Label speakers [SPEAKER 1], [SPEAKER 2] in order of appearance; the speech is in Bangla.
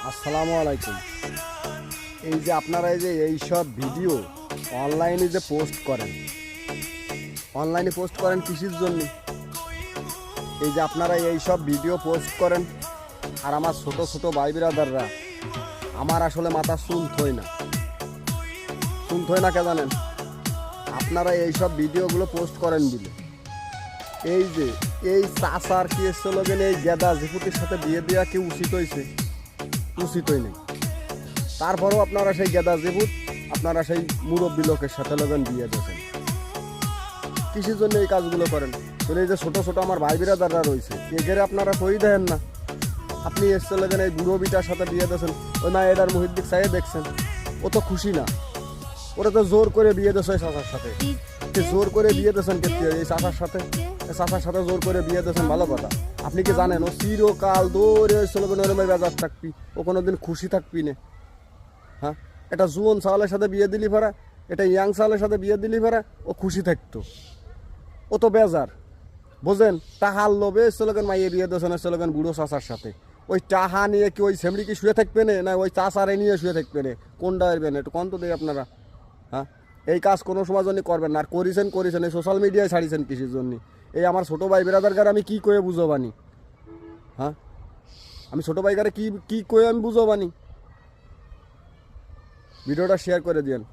[SPEAKER 1] আসসালামু আলাইকুম। এই যে আপনারা এই সব ভিডিও অনলাইনে যে পোস্ট করেন, কিসের জন্য? এই যে আপনারা এই সব ভিডিও পোস্ট করেন, আর আমার ছোট ছোট ভাই বিরাদাররা, আমার আসলে মাথা শুনতই না কে জানেন? আপনারা এই সব ভিডিওগুলো পোস্ট করেন বলে এই যে এই চাষার কি স্লোগান, এই গেদা জিপুতির সাথে বিয়ে দেওয়া কি উচিতই নেই। তারপরেও আপনারা সেই গেদা জিপুত, আপনারা সেই মুরব্বী লোকের সাথে লগন বিয়ে দিয়েছেন। কিসের জন্য এই কাজগুলো করেন? বলে এই যে ছোটো ছোটো আমার ভাই বিরাদাররা রয়েছে, এগেরে আপনারা সই দেন না। আপনি এসছে লগেন এই বুড়ো বিটার সাথে বিয়ে দিয়েছেন, ওই মা এটার মুহিদ্দিক চাইয়ে দেখছেন, ও তো খুশি না। ওরা তো জোর করে বিয়ে দিয়েছে চাষার সাথে। জোর করে বিয়ে দিয়েছেন ক্ষেত্রে এই চাষার সাথে জোর করে বিয়ে দিয়েছেন, ভালো কথা। আপনি কি জানেন ও চিরকাল দৌড়ে স্লোগান বেজার থাকবি, ও কোনোদিন খুশি থাকবি না? হ্যাঁ, এটা জুয়ন চাওয়ালের সাথে বিয়ে দিলি ফেরা, এটা ইয়াং চাওয়ালের সাথে বিয়ে দিলি ফেরা, ও খুশি থাকতো। ও তো বেজার, বোঝেন? টাহার লোভে স্লোগান মাইয়ে বিয়ে দিয়েছেন স্লোগান বুড়ো চাষার সাথে। ওই টাহা নিয়ে কি ওই সেমরি কি শুয়ে থাকবে না ওই চাষারে নিয়ে শুয়ে থাকবে না? কোনটা এরবেন একটু কন্ত দেয় আপনারা? হ্যাঁ, এই কাজ কোনো সময় জন্য করবেন না। আর করেছেন এই সোশ্যাল মিডিয়ায় ছাড়িয়েছেন কিসের জন্য? এই আমার ছোটো ভাই বেরাদারকার আমি কী করে বুঝবানি? হ্যাঁ, আমি ছোটো ভাইকারে কি কয়ে আমি বুঝবানি? ভিডিওটা শেয়ার করে দিয়েন।